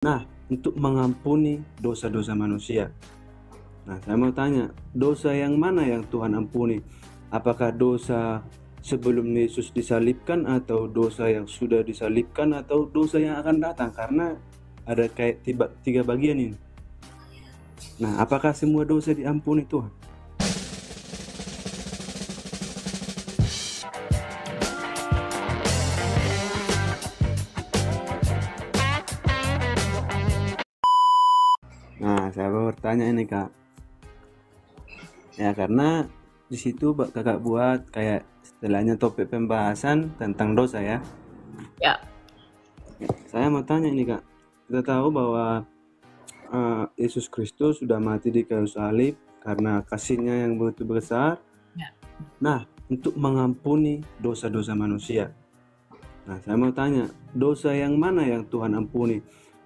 Nah, untuk mengampuni dosa-dosa manusia. Nah, saya mau tanya, dosa yang mana yang Tuhan ampuni? Apakah dosa sebelum Yesus disalibkan, atau dosa yang sudah disalibkan, atau dosa yang akan datang? Karena ada kayak tiga bagian ini. Nah, apakah semua dosa diampuni Tuhan? Nah, saya mau bertanya ini Kak. Ya, karena di situ Kakak buat kayak istilahnya topik pembahasan tentang dosa ya. Ya, Saya mau tanya ini Kak. Kita tahu bahwa Yesus Kristus sudah mati di kayu salib karena kasihnya yang begitu besar. ya. Nah, untuk mengampuni dosa-dosa manusia. Nah, saya mau tanya, dosa yang mana yang Tuhan ampuni?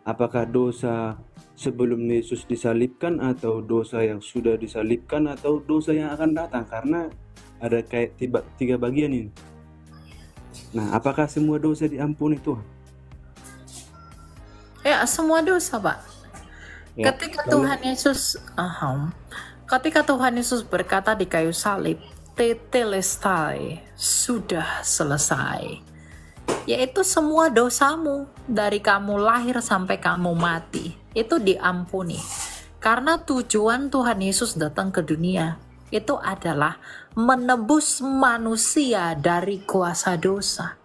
Apakah dosa sebelum Yesus disalibkan, atau dosa yang sudah disalibkan, atau dosa yang akan datang? Karena ada kayak tiga bagian ini. Nah, apakah semua dosa diampuni Tuhan? Ya, semua dosa, Pak. Ya, Ketika Tuhan Yesus berkata di kayu salib, tetelestai, sudah selesai. Yaitu semua dosamu dari kamu lahir sampai kamu mati itu diampuni. Karena tujuan Tuhan Yesus datang ke dunia itu adalah menebus manusia dari kuasa dosa.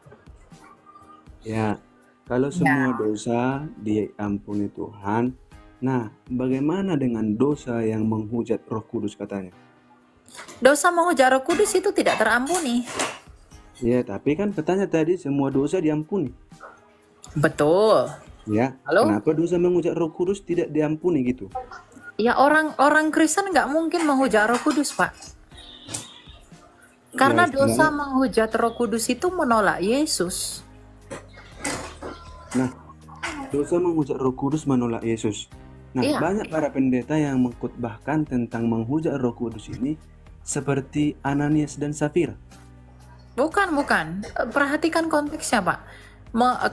ya. Kalau semua dosa diampuni Tuhan, nah bagaimana dengan dosa yang menghujat Roh Kudus katanya? Dosa menghujat Roh Kudus itu tidak terampuni. Ya, tapi kan katanya tadi semua dosa diampuni. Betul. Ya, Halo? kenapa dosa menghujat Roh Kudus tidak diampuni gitu? Ya orang Kristen nggak mungkin menghujat Roh Kudus, Pak. Karena Ya, dosa istilahnya. menghujat Roh Kudus itu menolak Yesus. Nah, dosa menghujat Roh Kudus menolak Yesus. Nah, Iya. banyak para pendeta yang mengkhotbahkan tentang menghujat Roh Kudus ini seperti Ananias dan Safira. Bukan. Perhatikan konteksnya, Pak.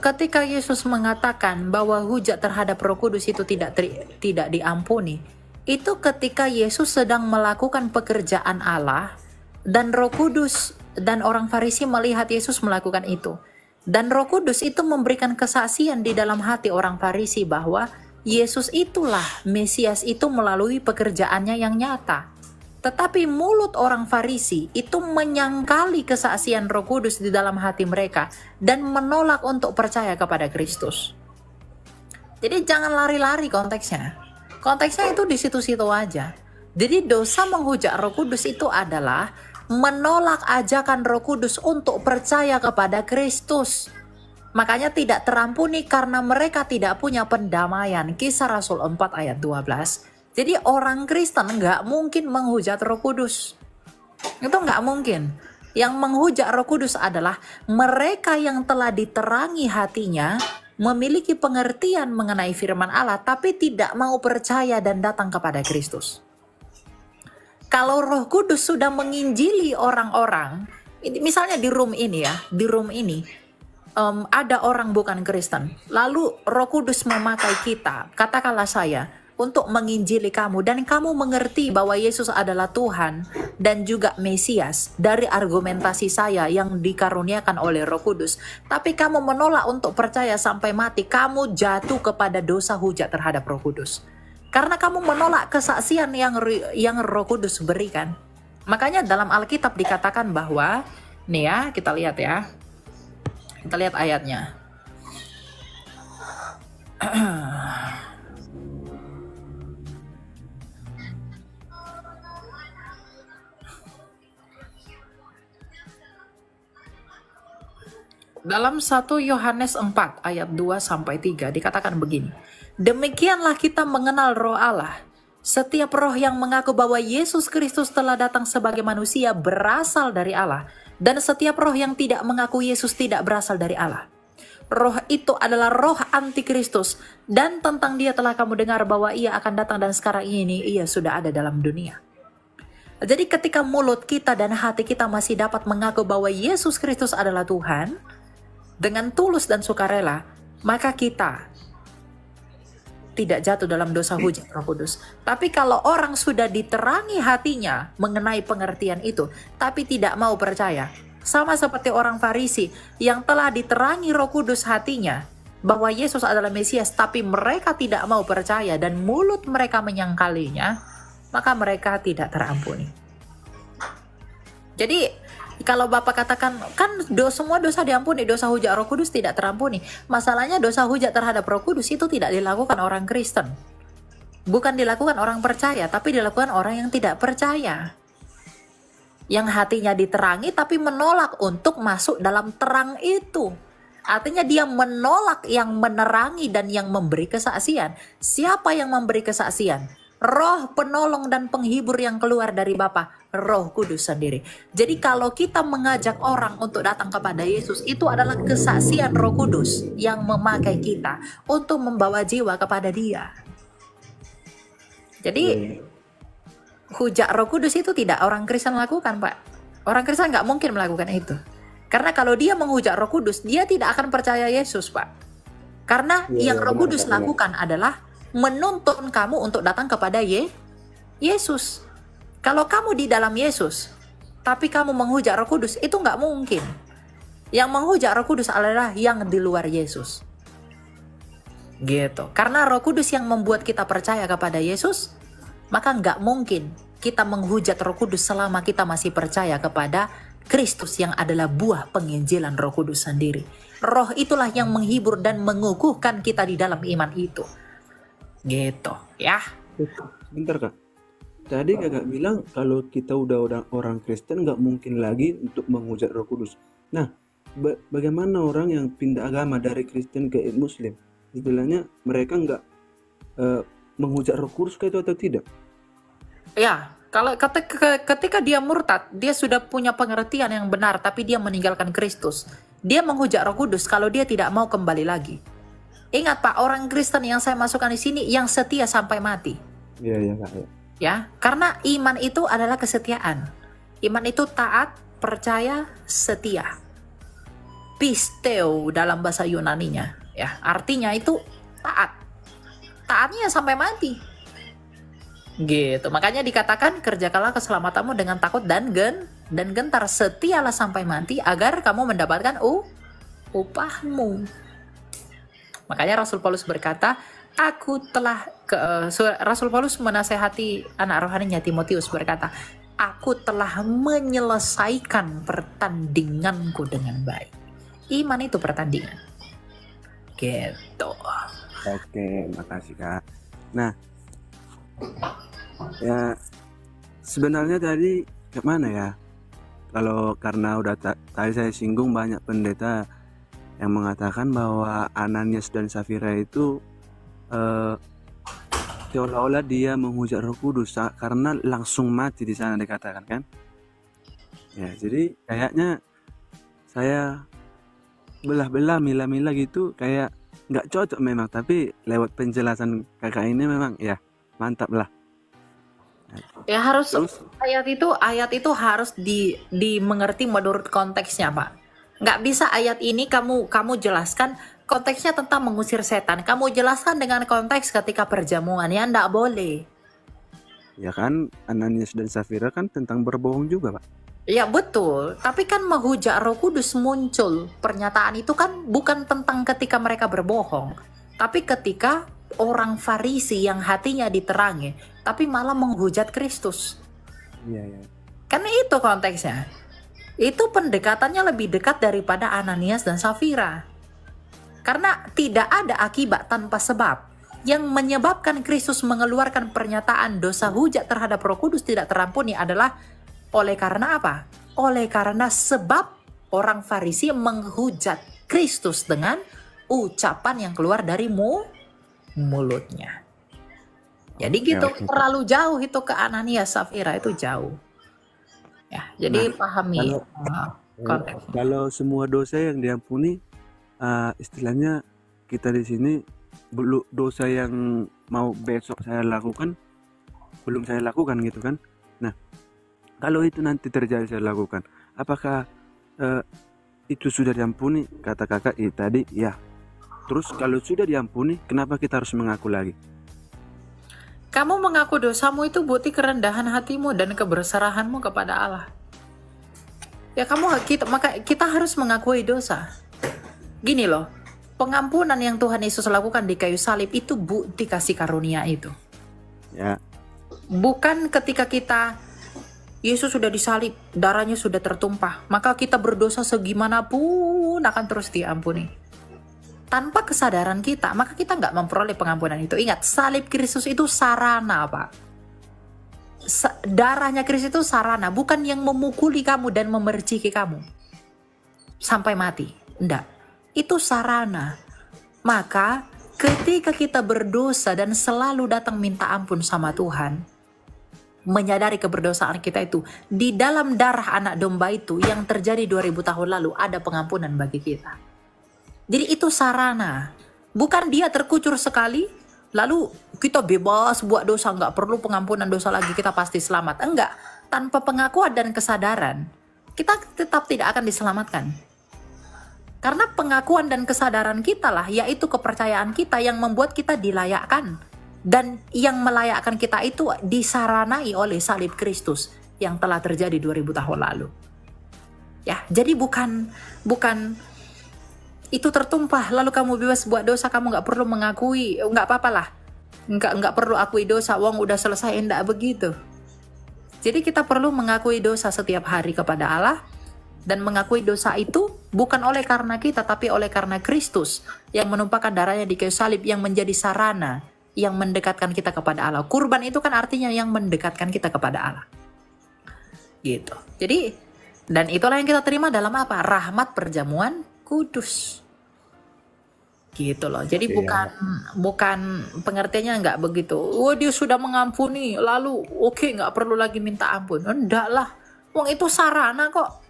Ketika Yesus mengatakan bahwa hujat terhadap Roh Kudus itu tidak diampuni, itu ketika Yesus sedang melakukan pekerjaan Allah dan Roh Kudus dan orang Farisi melihat Yesus melakukan itu. Dan Roh Kudus itu memberikan kesaksian di dalam hati orang Farisi bahwa Yesus itulah Mesias itu melalui pekerjaannya yang nyata. Tetapi mulut orang Farisi itu menyangkali kesaksian Roh Kudus di dalam hati mereka dan menolak untuk percaya kepada Kristus. Jadi jangan lari-lari konteksnya. Konteksnya itu di situ-situ aja. Jadi dosa menghujat Roh Kudus itu adalah menolak ajakan Roh Kudus untuk percaya kepada Kristus. Makanya tidak terampuni karena mereka tidak punya pendamaian. Kisah Rasul 4 ayat 12. Jadi orang Kristen nggak mungkin menghujat Roh Kudus. Itu nggak mungkin. Yang menghujat Roh Kudus adalah mereka yang telah diterangi hatinya, memiliki pengertian mengenai firman Allah, tapi tidak mau percaya dan datang kepada Kristus. Kalau Roh Kudus sudah menginjili orang-orang, misalnya di room ini ada orang bukan Kristen, lalu Roh Kudus memakai kita, katakanlah saya, untuk menginjili kamu, dan kamu mengerti bahwa Yesus adalah Tuhan dan juga Mesias dari argumentasi saya yang dikaruniakan oleh Roh Kudus, tapi kamu menolak untuk percaya sampai mati, kamu jatuh kepada dosa hujat terhadap Roh Kudus. Karena kamu menolak kesaksian yang Roh Kudus berikan. Makanya dalam Alkitab dikatakan bahwa, nih ya, kita lihat ya. Kita lihat ayatnya. Dalam 1 Yohanes 4 ayat 2 sampai 3 dikatakan begini. Demikianlah kita mengenal Roh Allah. Setiap roh yang mengaku bahwa Yesus Kristus telah datang sebagai manusia berasal dari Allah, dan setiap roh yang tidak mengaku Yesus tidak berasal dari Allah. Roh itu adalah roh antikristus, dan tentang dia telah kamu dengar bahwa ia akan datang dan sekarang ini ia sudah ada dalam dunia. Jadi ketika mulut kita dan hati kita masih dapat mengaku bahwa Yesus Kristus adalah Tuhan dengan tulus dan sukarela, maka kita tidak jatuh dalam dosa hujat Roh Kudus. Tapi kalau orang sudah diterangi hatinya mengenai pengertian itu, tapi tidak mau percaya, sama seperti orang Farisi yang telah diterangi Roh Kudus hatinya bahwa Yesus adalah Mesias, tapi mereka tidak mau percaya dan mulut mereka menyangkalinya, maka mereka tidak terampuni. Jadi kalau Bapak katakan, kan semua dosa diampuni, dosa hujat Roh Kudus tidak terampuni. Masalahnya dosa hujat terhadap Roh Kudus itu tidak dilakukan orang Kristen. Bukan dilakukan orang percaya, tapi dilakukan orang yang tidak percaya. Yang hatinya diterangi tapi menolak untuk masuk dalam terang itu. Artinya dia menolak yang menerangi dan yang memberi kesaksian. Siapa yang memberi kesaksian? Roh penolong dan penghibur yang keluar dari Bapa, Roh Kudus sendiri. Jadi kalau kita mengajak orang untuk datang kepada Yesus, itu adalah kesaksian Roh Kudus yang memakai kita untuk membawa jiwa kepada Dia. Jadi hujat Roh Kudus itu tidak orang Kristen lakukan, Pak. Orang Kristen nggak mungkin melakukan itu. Karena kalau dia menghujat Roh Kudus, dia tidak akan percaya Yesus, Pak. Karena yang Roh Kudus lakukan adalah menuntun kamu untuk datang kepada Yesus. Kalau kamu di dalam Yesus, tapi kamu menghujat Roh Kudus, itu nggak mungkin. Yang menghujat Roh Kudus adalah yang di luar Yesus. Gitu. Karena Roh Kudus yang membuat kita percaya kepada Yesus, maka nggak mungkin kita menghujat Roh Kudus selama kita masih percaya kepada Kristus yang adalah buah penginjilan Roh Kudus sendiri. Roh itulah yang menghibur dan mengukuhkan kita di dalam iman itu. Gitu, ya. Bentar Kak. Tadi Kakak bilang kalau kita udah orang Kristen nggak mungkin lagi untuk menghujat Roh Kudus. Nah, bagaimana orang yang pindah agama dari Kristen ke Muslim? Istilahnya mereka nggak menghujat Roh Kudus itu atau tidak? Ya, kalau ketika dia murtad, dia sudah punya pengertian yang benar, tapi dia meninggalkan Kristus. Dia menghujat Roh Kudus kalau dia tidak mau kembali lagi. Ingat Pak, orang Kristen yang saya masukkan di sini yang setia sampai mati. Iya Kak. Ya, karena iman itu adalah kesetiaan. Iman itu taat, percaya, setia. Pisteo dalam bahasa Yunaninya, ya, artinya itu taat. Taatnya sampai mati. Gitu. Makanya dikatakan kerjakanlah keselamatanmu dengan takut dan gentar, setialah sampai mati agar kamu mendapatkan upahmu. Makanya Rasul Paulus berkata, Rasul Paulus menasehati anak rohaninya Timotius berkata, aku telah menyelesaikan pertandinganku dengan baik. Iman itu pertandingan. Gitu. Oke, makasih Kak. Nah, ya sebenarnya tadi kemana ya? Kalau karena udah tadi saya singgung banyak pendeta yang mengatakan bahwa Ananias dan Safira itu seolah-olah dia menghujat Roh Kudus karena langsung mati di sana dikatakan kan? Ya, jadi kayaknya saya belah-belah milah-milah gitu kayak nggak cocok memang, tapi lewat penjelasan kakak ini memang ya mantap lah. Ya harus ayat itu harus dimengerti menurut konteksnya Pak. Nggak bisa ayat ini kamu jelaskan konteksnya tentang mengusir setan. Kamu jelaskan dengan konteks ketika perjamuan, ya nggak boleh. Ya kan Ananias dan Safira kan tentang berbohong juga Pak. Ya betul, tapi kan menghujat Roh Kudus muncul. Pernyataan itu kan bukan tentang ketika mereka berbohong, tapi ketika orang Farisi yang hatinya diterangi, tapi malah menghujat Kristus. Iya. Karena itu konteksnya. Itu pendekatannya lebih dekat daripada Ananias dan Safira. Karena tidak ada akibat tanpa sebab. Yang menyebabkan Kristus mengeluarkan pernyataan dosa hujat terhadap Roh Kudus tidak terampuni adalah oleh karena apa? Oleh karena sebab orang Farisi menghujat Kristus dengan ucapan yang keluar dari mulutnya. Jadi gitu, terlalu jauh itu ke Ananias Safira itu jauh. Ya, jadi pahami konteks. Kalau semua dosa yang diampuni, istilahnya kita di sini dosa yang mau besok saya lakukan belum saya lakukan gitu kan. Nah, kalau itu nanti terjadi saya lakukan, apakah itu sudah diampuni? Kata kakak tadi ya. Terus kalau sudah diampuni, kenapa kita harus mengaku lagi? Kamu mengaku dosamu itu bukti kerendahan hatimu dan keberserahanmu kepada Allah. Ya maka kita harus mengakui dosa. Gini loh, pengampunan yang Tuhan Yesus lakukan di kayu salib itu bukti kasih karunia itu. Ya. Bukan ketika Yesus sudah disalib, darahnya sudah tertumpah, maka kita berdosa segimanapun akan terus diampuni. Tanpa kesadaran kita, maka kita nggak memperoleh pengampunan itu. Ingat, salib Kristus itu sarana, Pak. Darahnya Kristus itu sarana, bukan yang memukuli kamu dan memerciki kamu sampai mati. Enggak, itu sarana. Maka ketika kita berdosa dan selalu datang minta ampun sama Tuhan, menyadari keberdosaan kita itu, di dalam darah anak domba itu yang terjadi 2000 tahun lalu ada pengampunan bagi kita. Jadi itu sarana, bukan dia terkucur sekali, lalu kita bebas buat dosa, nggak perlu pengampunan dosa lagi, kita pasti selamat. Enggak, tanpa pengakuan dan kesadaran, kita tetap tidak akan diselamatkan. Karena pengakuan dan kesadaran kita lah, yaitu kepercayaan kita yang membuat kita dilayakkan. Dan yang melayakkan kita itu disaranai oleh salib Kristus yang telah terjadi 2000 tahun lalu. Ya, jadi bukan itu tertumpah lalu kamu bebas buat dosa, kamu nggak perlu mengakui, nggak apa-apa lah, nggak perlu akui dosa, uang udah selesai. Enggak begitu. Jadi kita perlu mengakui dosa setiap hari kepada Allah, dan mengakui dosa itu bukan oleh karena kita, tapi oleh karena Kristus yang menumpahkan darahnya di kayu salib yang menjadi sarana yang mendekatkan kita kepada Allah. Kurban itu kan artinya yang mendekatkan kita kepada Allah. Gitu. Jadi, dan itulah yang kita terima dalam apa? Rahmat perjamuan kudus. Gitu loh. Jadi bukan pengertiannya nggak begitu. Oh, dia sudah mengampuni, lalu nggak perlu lagi minta ampun. Enggak lah. Wong itu sarana kok.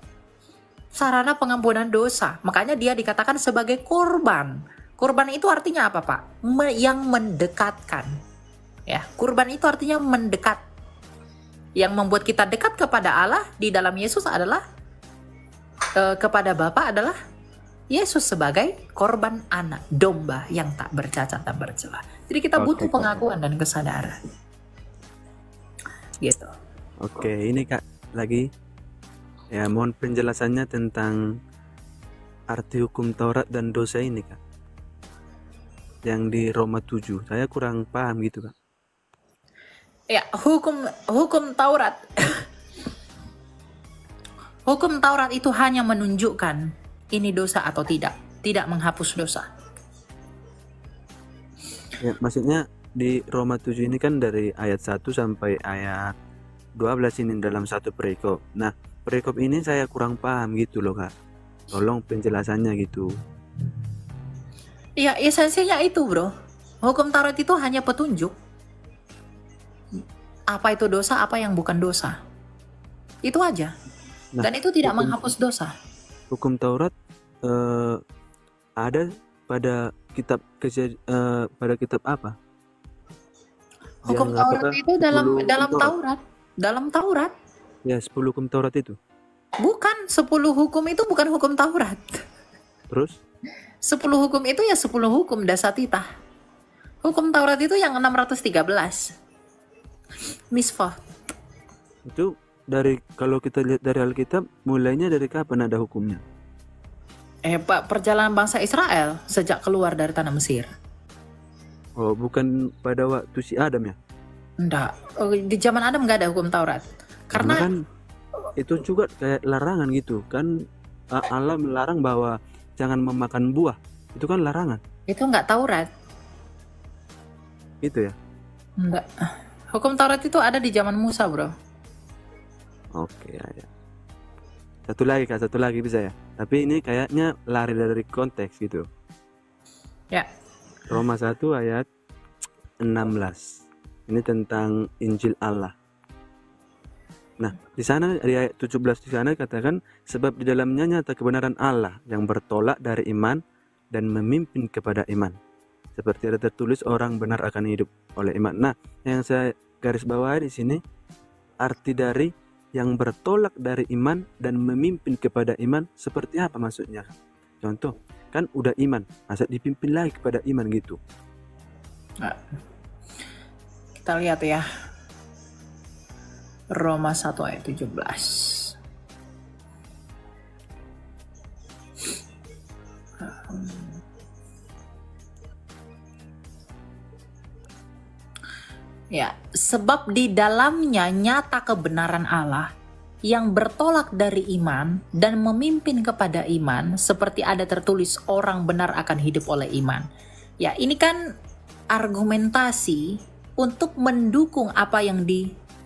Sarana pengampunan dosa. Makanya dia dikatakan sebagai kurban. Kurban itu artinya apa, Pak? Yang mendekatkan. Ya, kurban itu artinya mendekat. Yang membuat kita dekat kepada Allah di dalam Yesus adalah kepada Bapa adalah Yesus sebagai korban anak domba yang tak bercacat dan bercela. Jadi kita butuh pengakuan dan kesadaran. Gitu. Oke, ini Kak lagi. Ya, mohon penjelasannya tentang arti hukum Taurat dan dosa ini, Kak. Yang di Roma 7. Saya kurang paham gitu, Kak. Ya, hukum Taurat. Hukum Taurat itu hanya menunjukkan ini dosa atau tidak menghapus dosa. Ya, maksudnya di Roma 7 ini kan dari ayat 1 sampai ayat 12 ini dalam satu perikop. Nah, perikop ini saya kurang paham gitu loh, Kak. Tolong penjelasannya gitu. Ya, esensinya itu, Bro. Hukum Taurat itu hanya petunjuk. Apa itu dosa, apa yang bukan dosa. Itu aja. Nah, dan itu tidak menghapus dosa. Hukum Taurat ada pada kitab apa? Hukum Taurat itu dalam Taurat. Ya, 10 hukum Taurat itu. Bukan, 10 hukum itu bukan hukum Taurat. Terus? 10 hukum itu ya 10 hukum dasatita. Hukum Taurat itu yang 613. Misfah. Itu kalau kita lihat dari Alkitab, mulainya dari kapan ada hukumnya? Pak, perjalanan bangsa Israel sejak keluar dari tanah Mesir. Oh, bukan pada waktu si Adam ya? Enggak, di zaman Adam nggak ada hukum Taurat. Karena kan itu juga kayak larangan gitu kan, Allah melarang bahwa jangan memakan buah. Itu kan larangan. Itu nggak Taurat. Itu ya? Enggak. Hukum Taurat itu ada di zaman Musa, Bro. Oke, ya. Satu lagi bisa ya. Tapi ini kayaknya lari dari konteks gitu. Ya. Roma 1 ayat 16. Ini tentang Injil Allah. Nah, di sana di ayat 17 di sana katakan sebab di dalamnya nyata kebenaran Allah yang bertolak dari iman dan memimpin kepada iman. Seperti ada tertulis orang benar akan hidup oleh iman. Nah, yang saya garis bawahi di sini arti dari yang bertolak dari iman dan memimpin kepada iman seperti apa maksudnya? Contoh, kan udah iman, masa dipimpin lagi kepada iman gitu. Nah, kita lihat ya, Roma 1 ayat 17. Ya, sebab di dalamnya nyata kebenaran Allah yang bertolak dari iman dan memimpin kepada iman, seperti ada tertulis orang benar akan hidup oleh iman. Ya, ini kan argumentasi untuk mendukung apa yang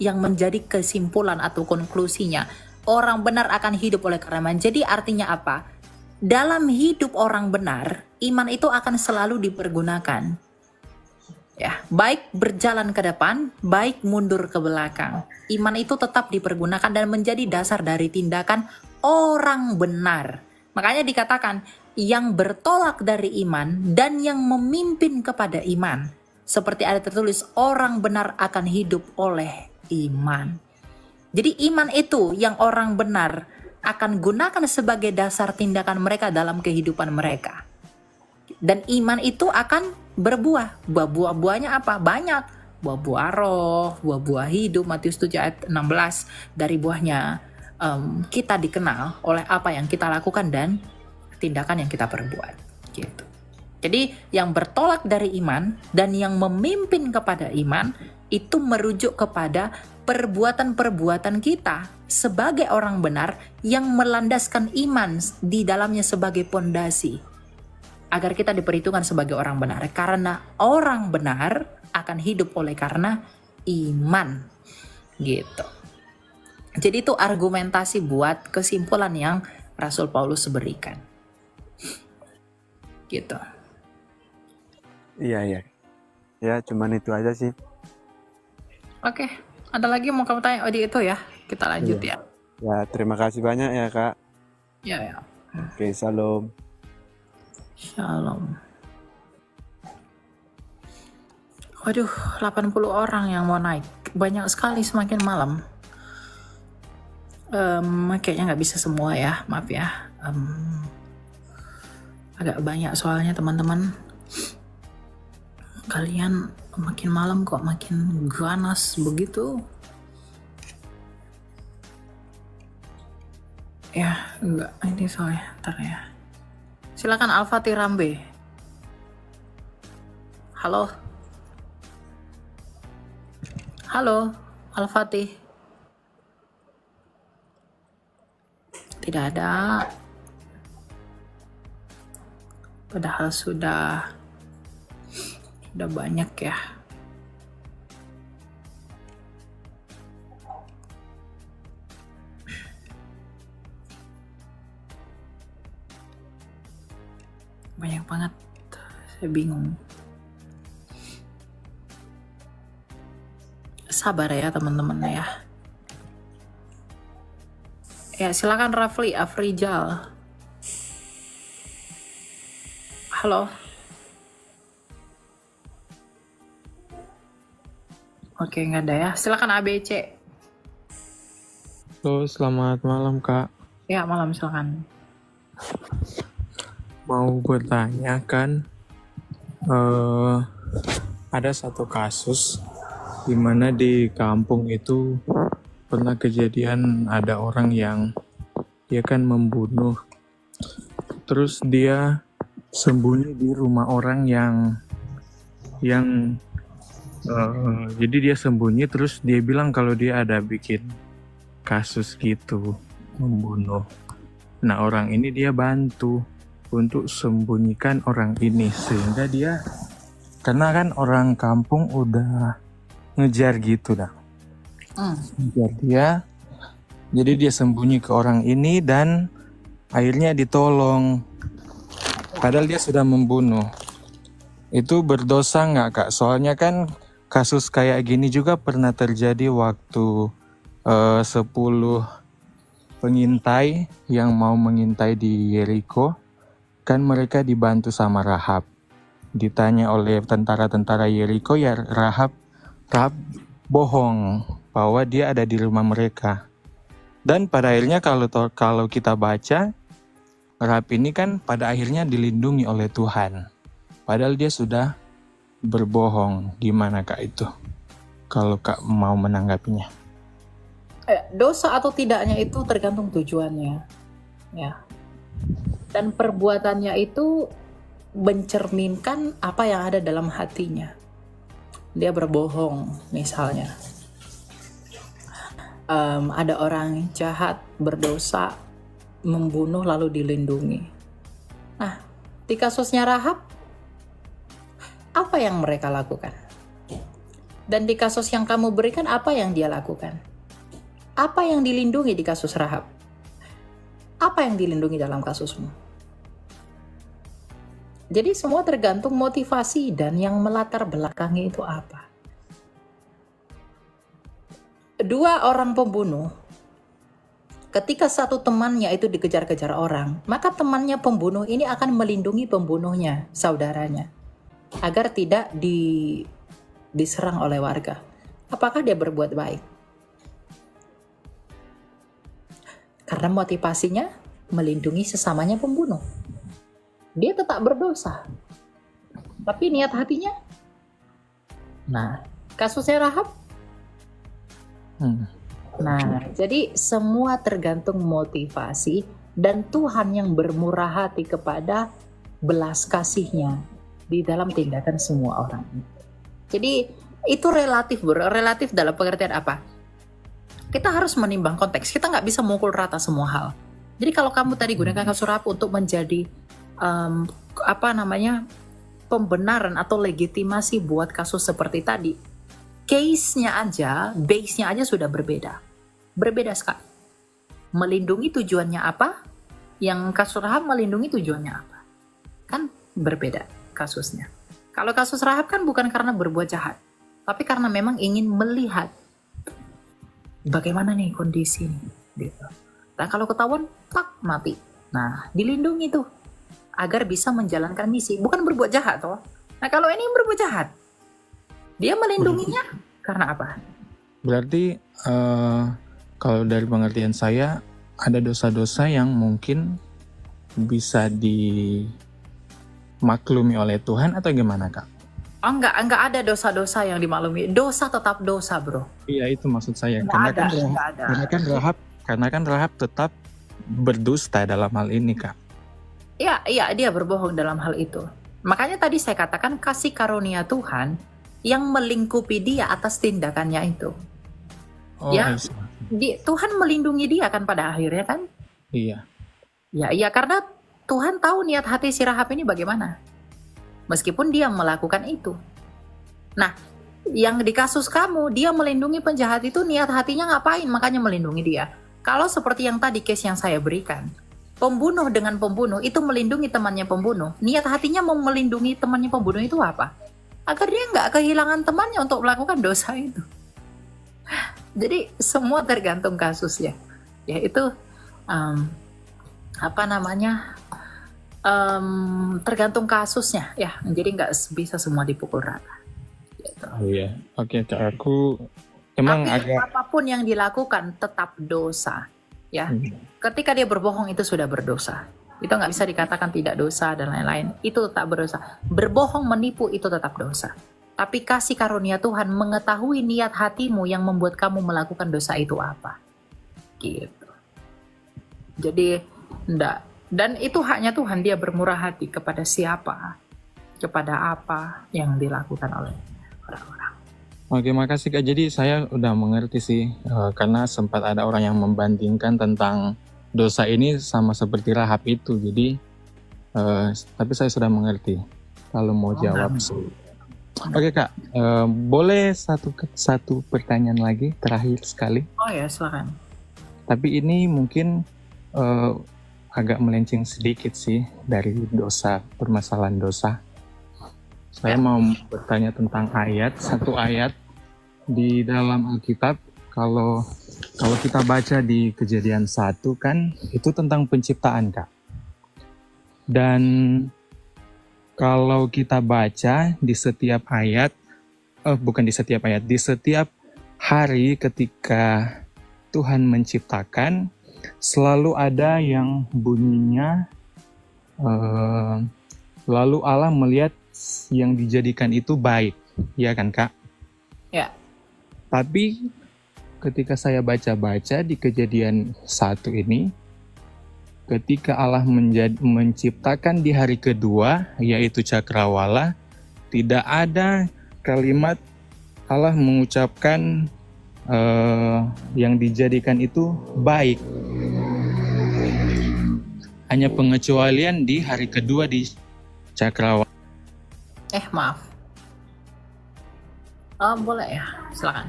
menjadi kesimpulan atau konklusinya. Orang benar akan hidup oleh karena iman. Jadi artinya apa? Dalam hidup orang benar, iman itu akan selalu dipergunakan. Ya, baik berjalan ke depan, baik mundur ke belakang. Iman itu tetap dipergunakan dan menjadi dasar dari tindakan orang benar. Makanya dikatakan yang bertolak dari iman dan yang memimpin kepada iman. Seperti ada tertulis, orang benar akan hidup oleh iman. Jadi iman itu yang orang benar akan gunakan sebagai dasar tindakan mereka dalam kehidupan mereka. Dan iman itu akan berbuah. Buah-buahnya apa? Banyak. Buah-buah roh, buah-buah hidup. Matius 7 ayat 16. Dari buahnya kita dikenal oleh apa yang kita lakukan dan tindakan yang kita perbuat. Gitu. Jadi yang bertolak dari iman dan yang memimpin kepada iman itu merujuk kepada perbuatan-perbuatan kita sebagai orang benar yang melandaskan iman di dalamnya sebagai pondasi. Agar kita diperhitungkan sebagai orang benar. Karena orang benar akan hidup oleh karena iman. Gitu. Jadi itu argumentasi buat kesimpulan yang Rasul Paulus berikan. Gitu. Iya. Ya, cuman itu aja sih. Oke. Ada lagi mau kamu tanya? Oh, di itu ya. Kita lanjut ya. Ya, terima kasih banyak ya, Kak. Ya. Oke, salam. Shalom. Waduh, 80 orang yang mau naik. Banyak sekali semakin malam. Kayaknya nggak bisa semua ya, maaf ya. Agak banyak soalnya teman-teman. Kalian makin malam kok makin ganas begitu. Ya, enggak. Ini soalnya, ntar ya. Silakan Al-Fatih Rambe. Halo. Halo, Al-Fatih. Tidak ada. Padahal sudah banyak ya. Banyak banget, saya bingung. Sabar ya teman-teman ya. Ya silakan Rafli Afrijal. Halo. Oke, nggak ada ya. Silakan ABC. Halo, selamat malam Kak. Ya malam, silakan. Mau gue tanyakan, ada satu kasus di mana di kampung itu pernah kejadian ada orang yang dia kan membunuh, terus dia sembunyi di rumah orang yang jadi dia sembunyi, terus dia bilang kalau dia ada bikin kasus gitu membunuh. Nah orang ini dia bantu untuk sembunyikan orang ini, sehingga dia, karena kan orang kampung udah ngejar gitu dah, ngejar dia, jadi dia sembunyi ke orang ini dan akhirnya ditolong, padahal dia sudah membunuh. Itu berdosa nggak Kak? Soalnya kan kasus kayak gini juga pernah terjadi waktu 10 pengintai yang mau mengintai di Yeriko. Kan mereka dibantu sama Rahab. Ditanya oleh tentara-tentara Yeriko, ya Rahab bohong bahwa dia ada di rumah mereka. Dan pada akhirnya kalau kita baca, Rahab ini kan pada akhirnya dilindungi oleh Tuhan. Padahal dia sudah berbohong. Gimana Kak itu? Kalau Kak mau menanggapinya. Dosa atau tidaknya itu tergantung tujuannya, ya. Dan perbuatannya itu mencerminkan apa yang ada dalam hatinya. Dia berbohong, misalnya. Ada orang jahat, berdosa, membunuh lalu dilindungi. Nah, di kasusnya Rahab, apa yang mereka lakukan? Dan di kasus yang kamu berikan, apa yang dia lakukan? Apa yang dilindungi di kasus Rahab? Apa yang dilindungi dalam kasusmu? Jadi semua tergantung motivasi dan yang melatar belakangi itu apa. Dua orang pembunuh, ketika satu temannya itu dikejar-kejar orang, maka temannya pembunuh ini akan melindungi pembunuhnya, saudaranya, agar tidak diserang oleh warga. Apakah dia berbuat baik? Karena motivasinya melindungi sesamanya pembunuh. Dia tetap berdosa. Tapi niat hatinya? Nah, kasusnya Rahab? Nah, jadi semua tergantung motivasi dan Tuhan yang bermurah hati kepada belas kasihnya di dalam tindakan semua orang. Jadi itu relatif, bro. Relatif dalam pengertian apa? Kita harus menimbang konteks. Kita nggak bisa memukul rata semua hal. Jadi kalau kamu tadi gunakan kasus Rahab untuk menjadi pembenaran atau legitimasi buat kasus seperti tadi, case-nya aja, base-nya aja sudah berbeda sekali. Melindungi tujuannya apa? Yang kasus Rahab melindungi tujuannya apa? Kan berbeda kasusnya. Kalau kasus Rahab kan bukan karena berbuat jahat, tapi karena memang ingin melihat bagaimana nih kondisi gitu. Nah kalau ketahuan, tak mati. Nah dilindungi tuh agar bisa menjalankan misi, bukan berbuat jahat toh. Nah kalau ini berbuat jahat, dia melindunginya karena apa? Berarti kalau dari pengertian saya ada dosa-dosa yang mungkin bisa dimaklumi oleh Tuhan atau gimana Kak? Oh enggak ada dosa-dosa yang dimaklumi. Dosa tetap dosa, bro. Iya itu maksud saya. Enggak Karena kan Rahab tetap berdusta dalam hal ini Kak. Iya, dia berbohong dalam hal itu. Makanya tadi saya katakan kasih karunia Tuhan yang melingkupi dia atas tindakannya itu. Oh, ya, Tuhan melindungi dia kan pada akhirnya kan? Iya. Ya, karena Tuhan tahu niat hati si Rahab ini bagaimana. Meskipun dia melakukan itu. Nah, yang di kasus kamu, dia melindungi penjahat itu niat hatinya ngapain? Makanya melindungi dia. Kalau seperti yang tadi case yang saya berikan, pembunuh dengan pembunuh itu melindungi temannya pembunuh. Niat hatinya mau melindungi temannya pembunuh itu apa? Agar dia nggak kehilangan temannya untuk melakukan dosa itu. Jadi semua tergantung kasusnya. Ya itu tergantung kasusnya ya. Jadi nggak bisa semua dipukul rata. Gitu. Oh iya, oke Kak, aku emang tapi apapun yang dilakukan tetap dosa. Ya, ketika dia berbohong itu sudah berdosa. Itu nggak bisa dikatakan tidak dosa dan lain-lain. Itu tetap berdosa. Berbohong, menipu itu tetap dosa. Tapi kasih karunia Tuhan mengetahui niat hatimu yang membuat kamu melakukan dosa itu apa. Gitu. Jadi enggak. Dan itu haknya Tuhan, dia bermurah hati kepada siapa, kepada apa yang dilakukan oleh orang-orang. Oke, makasih Kak. Jadi saya udah mengerti sih, karena sempat ada orang yang membandingkan tentang dosa ini sama seperti Rahab itu. Jadi, tapi saya sudah mengerti. Kalau mau jawab sih. Oke Kak, boleh satu pertanyaan lagi terakhir sekali? Oh ya, silakan. Tapi ini mungkin agak melenceng sedikit sih dari dosa, permasalahan dosa. Saya mau bertanya tentang satu ayat di dalam Alkitab. Kalau kita baca di Kejadian 1 kan itu tentang penciptaan Kak. Dan kalau kita baca di setiap ayat, di setiap hari ketika Tuhan menciptakan, selalu ada yang bunyinya eh, lalu Allah melihat yang dijadikan itu baik, ya kan Kak? Ya. Tapi ketika saya baca-baca di Kejadian 1 ini, ketika Allah menciptakan di hari kedua, yaitu cakrawala, tidak ada kalimat Allah mengucapkan yang dijadikan itu baik. Hanya pengecualian di hari kedua di cakrawala. Maaf. Boleh ya, silakan.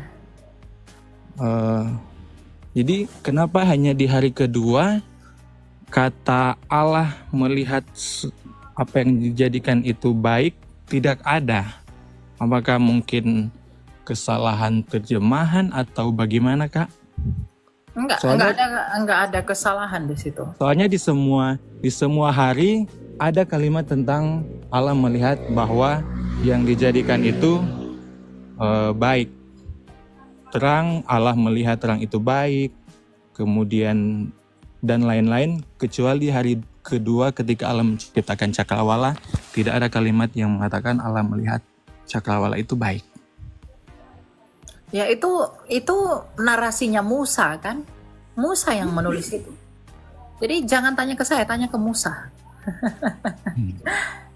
Jadi kenapa hanya di hari kedua kata Allah melihat apa yang dijadikan itu baik tidak ada? Apakah mungkin kesalahan terjemahan atau bagaimana, Kak? Enggak ada kesalahan di situ. Soalnya di semua hari ada kalimat tentang Allah melihat bahwa yang dijadikan itu baik. Terang, Allah melihat terang itu baik. Kemudian dan lain-lain, kecuali hari kedua ketika Allah menciptakan cakrawala, tidak ada kalimat yang mengatakan Allah melihat cakrawala itu baik. Ya itu narasinya Musa kan? Musa yang menulis itu. Jadi jangan tanya ke saya, tanya ke Musa.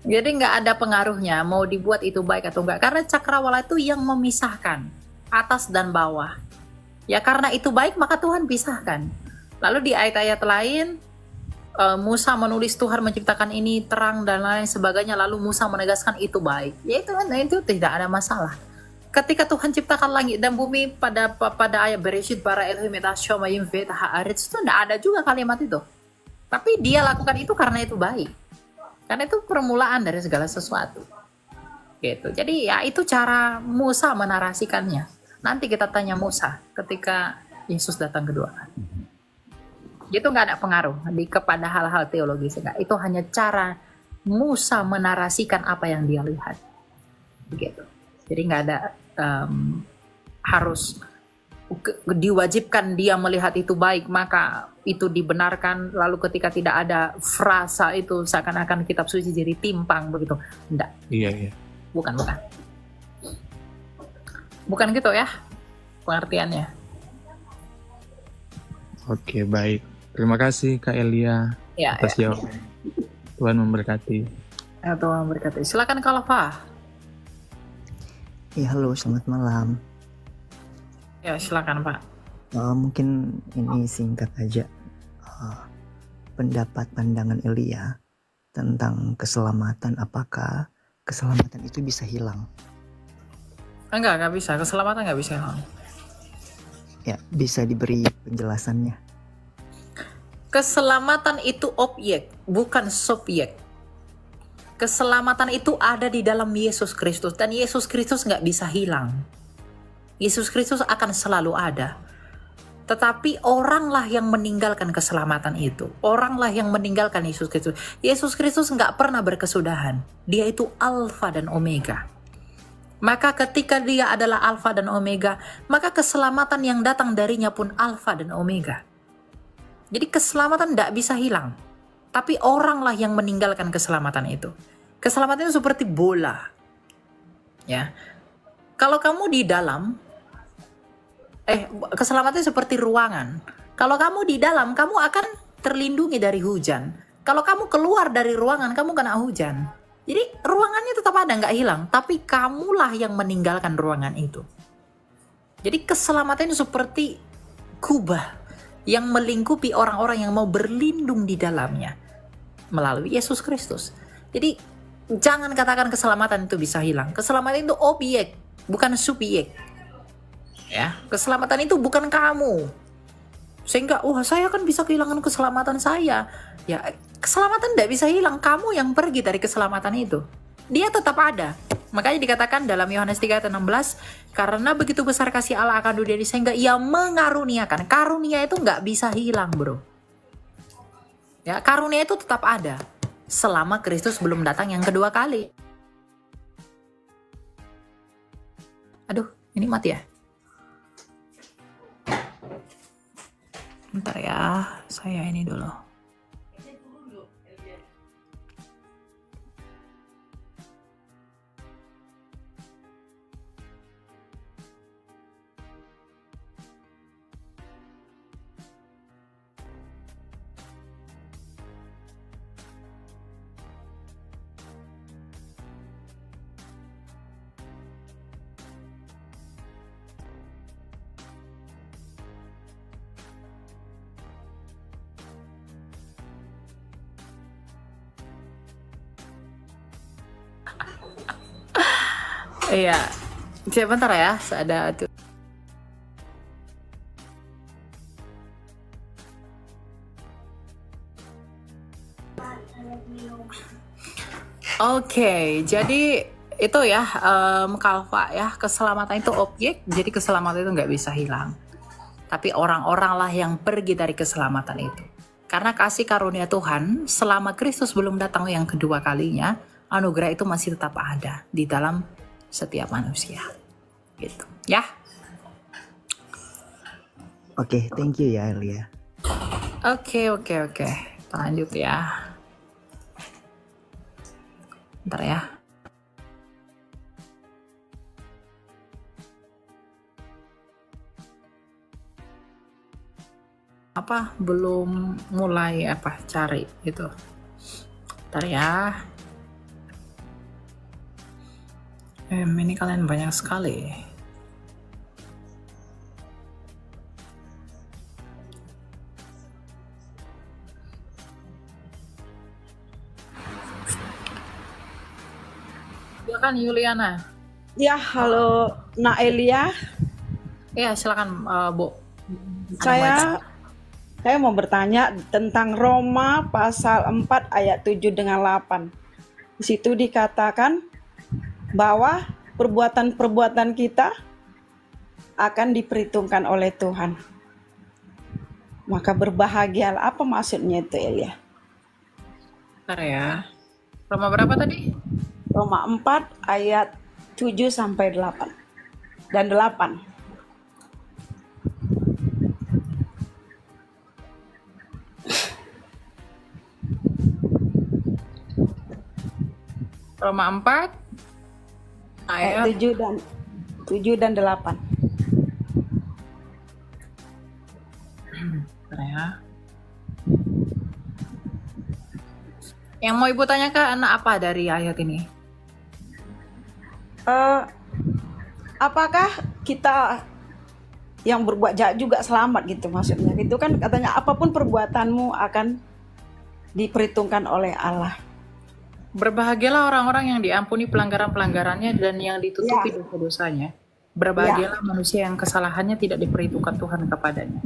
Jadi nggak ada pengaruhnya mau dibuat itu baik atau enggak. Karena cakrawala itu yang memisahkan atas dan bawah. Ya karena itu baik maka Tuhan pisahkan. Lalu di ayat-ayat lain Musa menulis Tuhan menciptakan ini terang dan lain sebagainya. Lalu Musa menegaskan itu baik. Ya itu tidak ada masalah. Ketika Tuhan ciptakan langit dan bumi pada ayat Bereshit bara Elohim et hashamayim ve'et haaretz itu tidak ada juga kalimat itu. Tapi dia lakukan itu karena itu baik. Karena itu permulaan dari segala sesuatu. Gitu. Jadi ya itu cara Musa menarasikannya. Nanti kita tanya Musa ketika Yesus datang kedua kali. Itu nggak ada pengaruh kepada hal-hal teologis. Enggak. Itu hanya cara Musa menarasikan apa yang dia lihat. Begitu. Jadi nggak ada harus diwajibkan dia melihat itu baik maka itu dibenarkan, lalu ketika tidak ada frasa itu seakan-akan kitab suci jadi timpang begitu. Enggak. Iya. Bukan gitu ya pengertiannya. Oke, baik. Terima kasih Kak Elia atas jawaban. Tuhan memberkati. Tuhan memberkati. Silakan Kak Lova. Ya, halo, selamat malam. Ya, silakan Pak. Mungkin ini singkat aja. Pendapat pandangan Elia tentang keselamatan, apakah keselamatan itu bisa hilang? Enggak bisa. Keselamatan nggak bisa hilang. Ya, bisa diberi penjelasannya. Keselamatan itu objek, bukan subjek. Keselamatan itu ada di dalam Yesus Kristus. Dan Yesus Kristus nggak bisa hilang. Yesus Kristus akan selalu ada. Tetapi oranglah yang meninggalkan keselamatan itu. Oranglah yang meninggalkan Yesus Kristus. Yesus Kristus nggak pernah berkesudahan. Dia itu Alfa dan Omega. Maka ketika dia adalah Alfa dan Omega, maka keselamatan yang datang darinya pun Alfa dan Omega. Jadi keselamatan tidak bisa hilang. Tapi oranglah yang meninggalkan keselamatan itu. Keselamatan itu seperti bola. Ya. Kalau kamu di dalam, keselamatan itu seperti ruangan. Kalau kamu di dalam, kamu akan terlindungi dari hujan. Kalau kamu keluar dari ruangan, kamu kena hujan. Jadi ruangannya tetap ada, nggak hilang. Tapi kamulah yang meninggalkan ruangan itu. Jadi keselamatan itu seperti kubah yang melingkupi orang-orang yang mau berlindung di dalamnya melalui Yesus Kristus. Jadi jangan katakan keselamatan itu bisa hilang. Keselamatan itu objek, bukan subjek. Ya, keselamatan itu bukan kamu. Sehingga, saya kan bisa kehilangan keselamatan saya. Ya, keselamatan tidak bisa hilang. Kamu yang pergi dari keselamatan itu. Dia tetap ada. Makanya dikatakan dalam Yohanes 3:16, karena begitu besar kasih Allah akan dunia ini sehingga ia mengaruniakan. Karunia itu nggak bisa hilang, bro. Ya, karunia itu tetap ada selama Kristus belum datang yang kedua kali. Aduh, ini mati ya? Bentar ya, saya ini dulu. Iya. Sebentar ya, ada tuh. Oke, jadi itu ya, Kalva ya, keselamatan itu objek, jadi keselamatan itu nggak bisa hilang. Tapi orang-orang lah yang pergi dari keselamatan itu. Karena kasih karunia Tuhan, selama Kristus belum datang yang kedua kalinya, anugerah itu masih tetap ada di dalam setiap manusia. Gitu, ya. Oke, thank you ya Elia. Oke. Lanjut ya. Bentar ya. Apa belum mulai cari gitu. Bentar ya. Ini kalian banyak sekali. Ya kan Yuliana. Ya, halo Nak Elia. Ya, silakan Bu. Saya mau bertanya tentang Roma pasal 4 ayat 7 dengan 8. Di situ dikatakan bahwa perbuatan-perbuatan kita akan diperhitungkan oleh Tuhan. Maka berbahagialah. Apa maksudnya itu, Elia? Bentar ya. Roma berapa tadi? Roma 4 ayat 7 sampai 8 dan 8. Roma 4 ayat 7 dan 8. Bentar ya. Yang mau Ibu tanyakan apa dari ayat ini? Apakah kita yang berbuat jahat juga selamat gitu maksudnya? Itu kan katanya apapun perbuatanmu akan diperhitungkan oleh Allah. Berbahagialah orang-orang yang diampuni pelanggaran-pelanggarannya dan yang ditutupi dosa-dosanya. Berbahagialah manusia yang kesalahannya tidak diperhitungkan Tuhan kepadanya.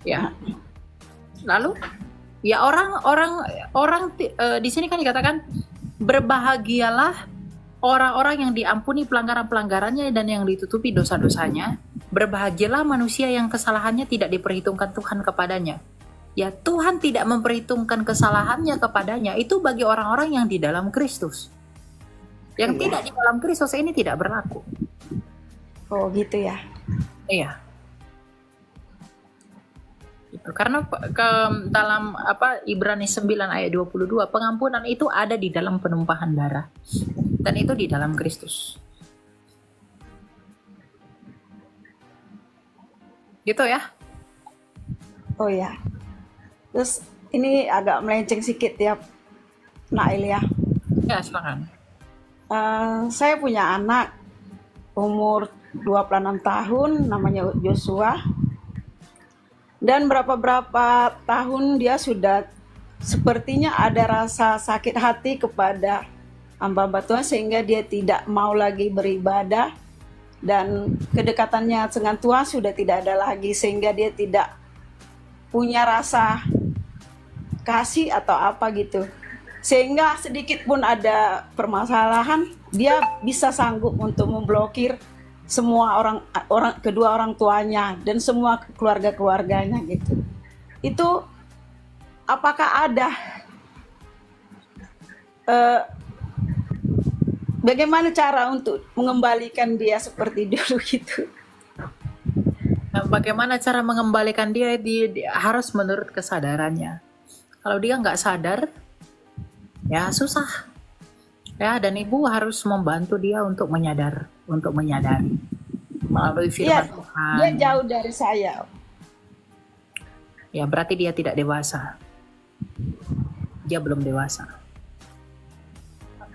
Ya. Lalu ya orang di sini kan dikatakan berbahagialah orang-orang yang diampuni pelanggaran-pelanggarannya dan yang ditutupi dosa-dosanya. Berbahagialah manusia yang kesalahannya tidak diperhitungkan Tuhan kepadanya. Ya, Tuhan tidak memperhitungkan kesalahannya kepadanya. Itu bagi orang-orang yang di dalam Kristus. Yang tidak di dalam Kristus ini tidak berlaku. Oh, gitu ya. Iya. Karena dalam Ibrani 9 ayat 22, pengampunan itu ada di dalam penumpahan darah. Dan itu di dalam Kristus. Gitu ya. Oh ya. Terus ini agak melenceng sedikit ya, Nak Elia. Ya, silakan. Saya punya anak umur 26 tahun, namanya Joshua. Dan berapa tahun dia sudah sepertinya ada rasa sakit hati kepada hamba-hamba Tuhan sehingga dia tidak mau lagi beribadah dan kedekatannya dengan Tuhan sudah tidak ada lagi sehingga dia tidak punya rasa kasih atau apa gitu. Sehingga sedikit pun ada permasalahan, dia bisa sanggup untuk memblokir semua kedua orang tuanya dan semua keluarga-keluarganya gitu. Itu apakah ada bagaimana cara untuk mengembalikan dia seperti dulu gitu? Nah, bagaimana cara mengembalikan dia harus menurut kesadarannya. Kalau dia nggak sadar, ya susah. Ya, dan ibu harus membantu dia untuk menyadari melalui firman Tuhan. Dia jauh dari saya. Ya, berarti dia tidak dewasa. Dia belum dewasa.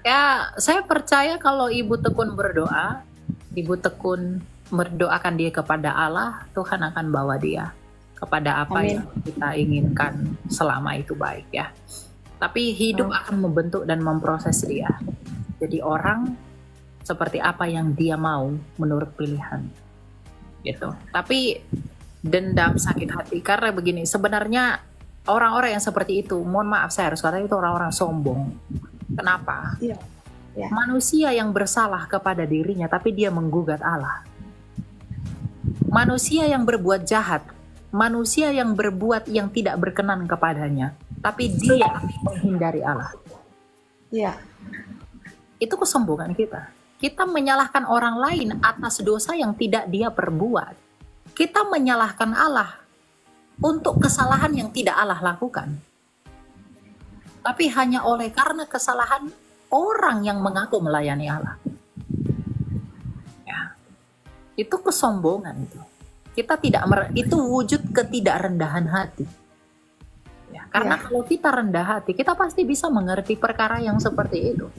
Ya, saya percaya kalau ibu tekun berdoa, ibu tekun berdoakan dia kepada Allah, Tuhan akan bawa dia kepada apa Amin. yang kita inginkan selama itu baik ya. Tapi hidup akan membentuk dan memproses dia. Jadi orang seperti apa yang dia mau menurut pilihan gitu. Tapi dendam, sakit hati, karena begini, sebenarnya orang-orang yang seperti itu, mohon maaf saya harus katakan, itu orang-orang sombong. Kenapa? Iya. Ya. Manusia yang bersalah kepada dirinya tapi dia menggugat Allah. Manusia yang berbuat jahat, manusia yang berbuat yang tidak berkenan kepadanya, tapi dia menghindari Allah. Iya. Itu kesombongan kita. Kita menyalahkan orang lain atas dosa yang tidak dia perbuat. Kita menyalahkan Allah untuk kesalahan yang tidak Allah lakukan. Tapi hanya oleh karena kesalahan orang yang mengaku melayani Allah. Ya. Itu kesombongan itu. Kita tidak itu wujud ketidakrendahan hati. Ya, karena kalau kita rendah hati, kita pasti bisa mengerti perkara yang seperti itu.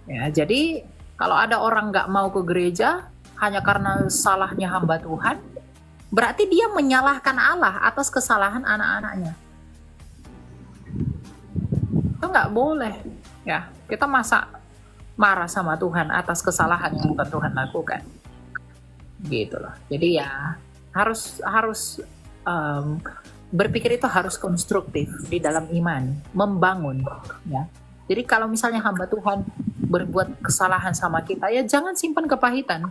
Ya, jadi kalau ada orang nggak mau ke gereja hanya karena salahnya hamba Tuhan, berarti dia menyalahkan Allah atas kesalahan anak-anaknya. Itu nggak boleh. Ya, kita masa marah sama Tuhan atas kesalahan yang bukan Tuhan lakukan. Gitu loh. Jadi ya harus berpikir itu harus konstruktif di dalam iman, membangun. Ya. Jadi kalau misalnya hamba Tuhan berbuat kesalahan sama kita, ya jangan simpan kepahitan.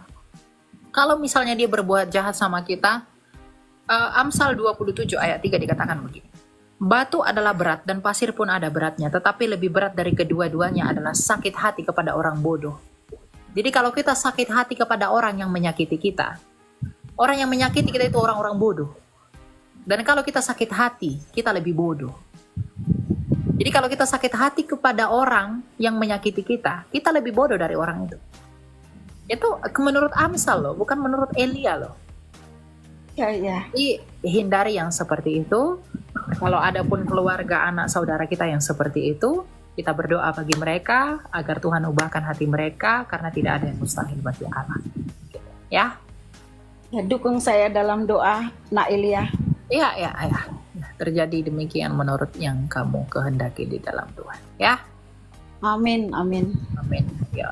Kalau misalnya dia berbuat jahat sama kita, Amsal 27 ayat 3 dikatakan begini. Batu adalah berat dan pasir pun ada beratnya, tetapi lebih berat dari kedua-duanya adalah sakit hati kepada orang bodoh. Jadi kalau kita sakit hati kepada orang yang menyakiti kita, orang yang menyakiti kita itu orang-orang bodoh. Dan kalau kita sakit hati, kita lebih bodoh. Jadi kalau kita sakit hati kepada orang yang menyakiti kita, kita lebih bodoh dari orang itu. Itu menurut Amsal loh, bukan menurut Elia loh. Ya, ya. Jadi hindari yang seperti itu. Kalau ada pun keluarga, anak, saudara kita yang seperti itu, kita berdoa bagi mereka agar Tuhan ubahkan hati mereka, karena tidak ada yang mustahil bagi Allah. Ya. Ya, dukung saya dalam doa, Nak Elia. Ya. Terjadi demikian menurut yang kamu kehendaki di dalam Tuhan. Ya. Amin, amin. Amin. Ya.